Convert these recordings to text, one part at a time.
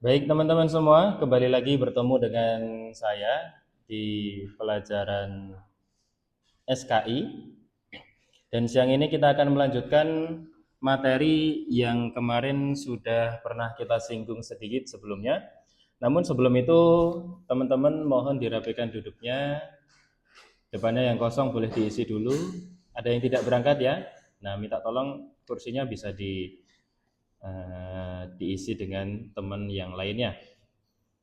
Baik teman-teman semua, kembali lagi bertemu dengan saya di pelajaran SKI. Dan siang ini kita akan melanjutkan materi yang kemarin sudah pernah kita singgung sedikit sebelumnya. Namun sebelum itu, teman-teman mohon dirapikan duduknya. Depannya yang kosong boleh diisi dulu. Ada yang tidak berangkat ya? Nah, minta tolong kursinya bisa diisi dengan teman yang lainnya.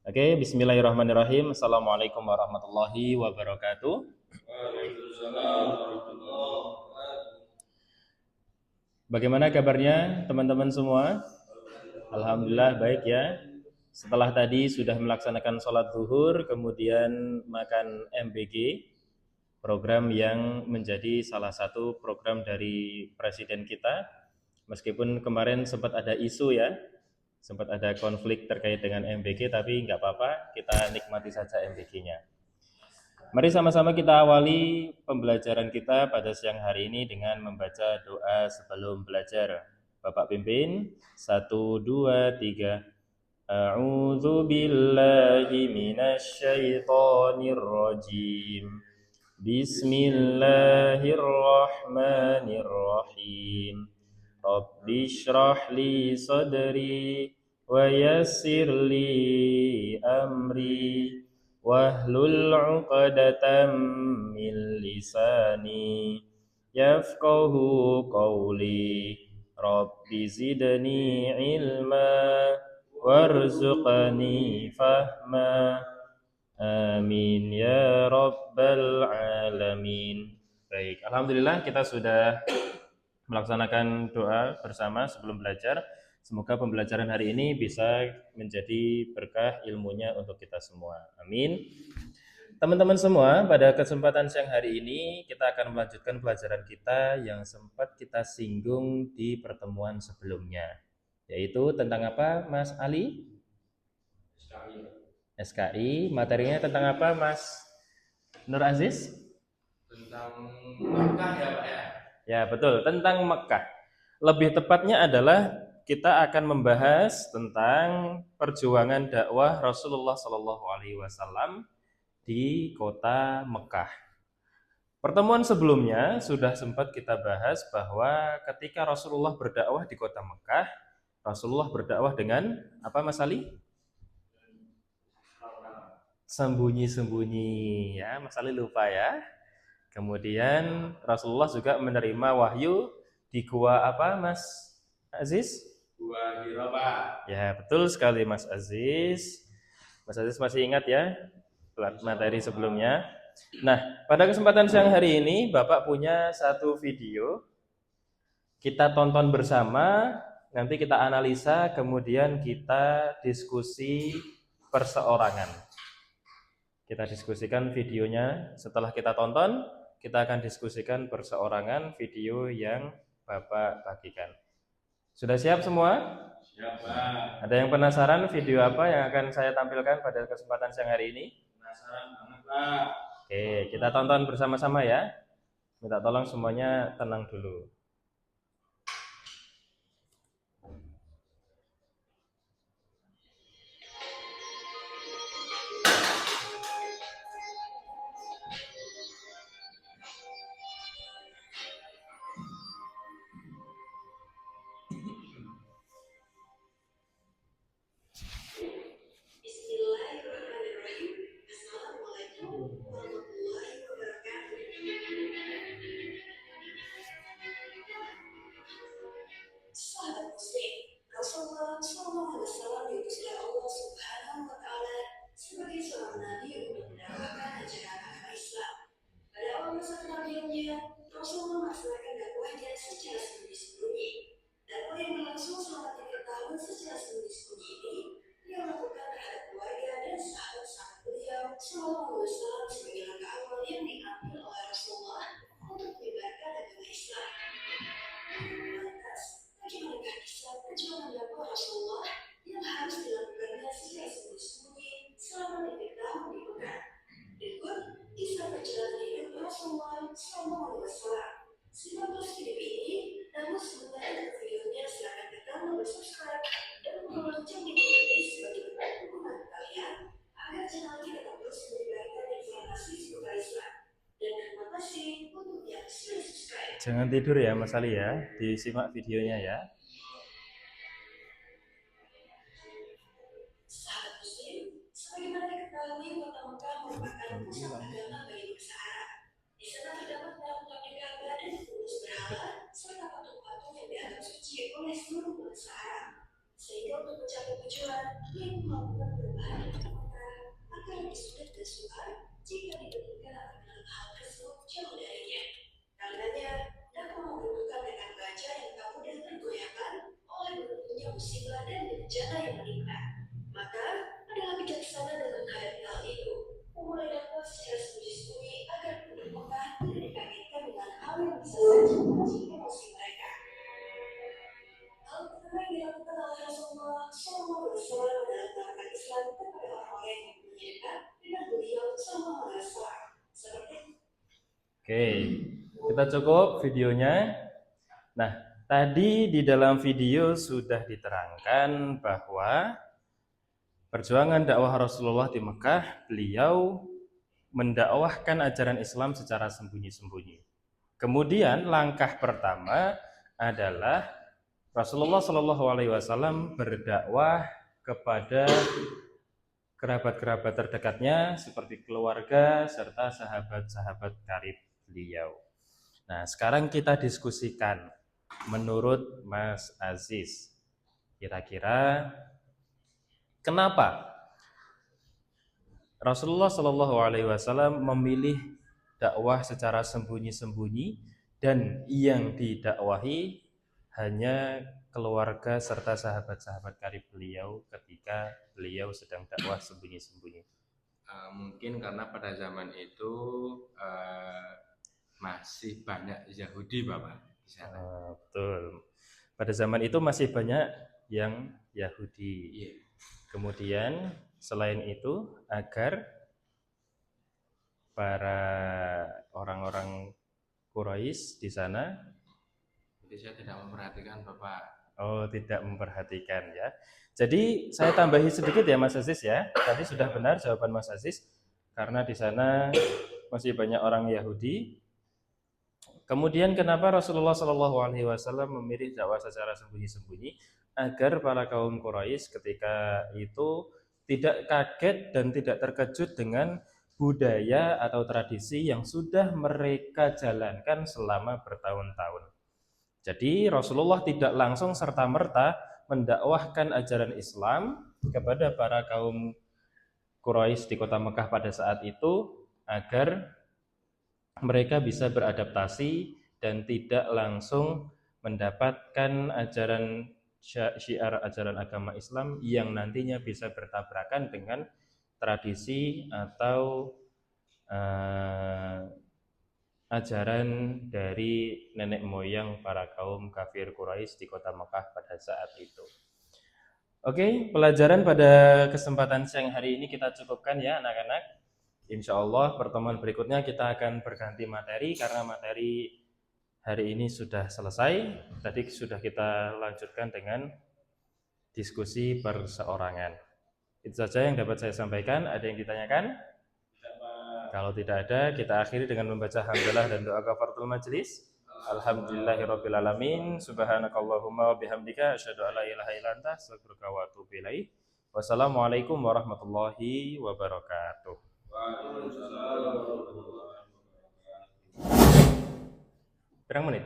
Oke, bismillahirrahmanirrahim. Assalamualaikum warahmatullahi wabarakatuh. Waalaikumsalam warahmatullahi wabarakatuh. Bagaimana kabarnya teman-teman semua? Alhamdulillah baik ya. Setelah tadi sudah melaksanakan sholat zuhur, kemudian makan MBG, program yang menjadi salah satu program dari presiden kita. Meskipun kemarin sempat ada isu ya, sempat ada konflik terkait dengan MBG, tapi nggak apa-apa, kita nikmati saja MBG-nya. Mari sama-sama kita awali pembelajaran kita pada siang hari ini dengan membaca doa sebelum belajar. Bapak pimpin, 1, 2, 3. A'udzu billahi minasyaitonir rajim. Bismillahirrahmanirrahim. Rabbi shrah li sadri wa yassir li amri wahlul 'uqdatam min lisani yafqahu qawli. Rabbi zidni ilma warzuqni fahma. Amin ya rabbal alamin. Baik, alhamdulillah kita sudah melaksanakan doa bersama sebelum belajar. Semoga pembelajaran hari ini bisa menjadi berkah ilmunya untuk kita semua. Amin. Teman-teman semua, pada kesempatan siang hari ini kita akan melanjutkan pelajaran kita yang sempat kita singgung di pertemuan sebelumnya, yaitu tentang apa, Mas Ali? SKI. Materinya tentang apa, Mas Nur Aziz? Tentang Makkah ya Pak ya? Ya, betul, tentang Mekah. Lebih tepatnya adalah kita akan membahas tentang perjuangan dakwah Rasulullah Shallallahu Alaihi Wasallam di kota Mekah. Pertemuan sebelumnya sudah sempat kita bahas bahwa ketika Rasulullah berdakwah di kota Mekah, Rasulullah berdakwah dengan apa, Mas Ali? Sembunyi-sembunyi ya, Mas Ali lupa ya. Kemudian Rasulullah juga menerima wahyu di gua apa, Mas Aziz? Gua Hira Pak. Ya, betul sekali Mas Aziz. Mas Aziz masih ingat ya materi sebelumnya. Nah, pada kesempatan siang hari ini Bapak punya satu video. Kita tonton bersama, nanti kita analisa, kemudian kita diskusi perseorangan. Kita diskusikan videonya setelah kita tonton, kita akan diskusikan perseorangan video yang Bapak bagikan. Sudah siap semua? Siap Pak. Ada yang penasaran video apa yang akan saya tampilkan pada kesempatan siang hari ini? Penasaran banget Pak. Oke, kita tonton bersama-sama ya. Minta tolong semuanya tenang dulu. Bismillahirrahmanirrahim. Assalamualaikum warahmatullahi wabarakatuh. Sahabat muslim, Rasulullah SAW diutus oleh Allah Subhanahu wa Ta'ala sebagai seorang nabi untuk mendakwakan ajaran agama Islam. Pada awal masa kenabiannya, Rasulullah melaksanakan dakwahnya secara sembunyi-sembunyi. Dakwah yang berlangsung selama 3 tahun secara sembunyi-sembunyi ini dia lakukan terhadap keluarga dan sahabat-sahabat beliau Sallallahu Alaihi Wasallam sebagai langkah awal yang diambil oleh Rasulullah untuk menyebarkan agama Islam. Lantas, bagaimanakah kisah perjuangan dakwah Rasulullah yang harus dilakukannya secara sembunyi-sembunyi selama 3 tahun di Mekah? Berikut kisah perjalanan hidup Rasulullah Sallallahu Alaihi Wasallam. Simak terus video ini, namun sebelum lanjut ke videonya silakan tekan tombol subscribe dan lonceng di bawah ini sebagai Dan terima kasih untuk yang sudah subscribe. Jangan tidur ya Mas Ali ya, disimak videonya ya. Sahabat Muslim, sebagaimana diketahui kota Mekah merupakan pusat agama bagi bangsa Arab. Di sana terdapat tampaknya Ka'bah dan kubus berhala serta patung-patung yang dianggap suci oleh seluruh bangsa Arab. Sehingga untuk mencapai tujuan yang melakukan perubahan di kota Mekah akan lebih sulit dan sukar jika dibandingkan apabila hal tersebut jauh darinya. Karenanya, dakwah membutuhkan rekan baca yang tak mudah tergoyahkan oleh berbagai musibah dan bencana yang menimpa. Maka, adalah bijaksana dalam menghadapi hal itu. Memulai dakwah secara sembunyi-sembunyi agar penduduk Mekah tidak dikagetkan dengan hal yang bisa saja memancing emosi mereka. Hal pertama yang dilakukan oleh Rasulullah SAW adalah menerapkan Islam kepada orang-orang yang mempunyai dekat dengan beliau SAW. Seperti Oke, kita cukup videonya. Nah, tadi di dalam video sudah diterangkan bahwa perjuangan dakwah Rasulullah di Mekah, beliau mendakwahkan ajaran Islam secara sembunyi-sembunyi. Kemudian langkah pertama adalah Rasulullah Shallallahu Alaihi Wasallam berdakwah kepada kerabat-kerabat terdekatnya seperti keluarga serta sahabat-sahabat karib beliau. Nah, sekarang kita diskusikan menurut Mas Aziz, kira-kira kenapa Rasulullah Shallallahu Alaihi Wasallam memilih dakwah secara sembunyi-sembunyi dan yang didakwahi hanya keluarga serta sahabat-sahabat karib beliau ketika beliau sedang dakwah sembunyi-sembunyi? Mungkin karena pada zaman itu masih banyak Yahudi Bapak di sana. Betul. Pada zaman itu masih banyak yang Yahudi. Iya. Kemudian selain itu agar para orang-orang Quraisy di sana, Jadi saya tidak memperhatikan Bapak. oh, tidak memperhatikan ya. Jadi saya tambahi sedikit ya Mas Aziz ya. Tadi sudah benar jawaban Mas Aziz karena di sana masih banyak orang Yahudi. Kemudian kenapa Rasulullah Shallallahu Alaihi Wasallam memilih dakwah secara sembunyi-sembunyi agar para kaum Quraisy ketika itu tidak kaget dan tidak terkejut dengan budaya atau tradisi yang sudah mereka jalankan selama bertahun-tahun. Jadi Rasulullah tidak langsung serta-merta mendakwahkan ajaran Islam kepada para kaum Quraisy di kota Mekah pada saat itu agar mereka bisa beradaptasi dan tidak langsung mendapatkan ajaran syiar ajaran agama Islam yang nantinya bisa bertabrakan dengan tradisi atau ajaran dari nenek moyang para kaum kafir Quraisy di kota Mekah pada saat itu. Oke, pelajaran pada kesempatan siang hari ini kita cukupkan ya anak-anak. Insya Allah pertemuan berikutnya kita akan berganti materi karena materi hari ini sudah selesai. Tadi sudah kita lanjutkan dengan diskusi perseorangan. Itu saja yang dapat saya sampaikan. Ada yang ditanyakan? Kalau tidak ada, kita akhiri dengan membaca hamdalah dan doa kafaratul majelis. Alhamdulillahirabbil alamin. Subhanakallahumma wa bihamdika asyhadu an la ilaha illa anta astaghfiruka wa atubu ilaik. Wassalamualaikum warahmatullahi wabarakatuh. Berapa menit?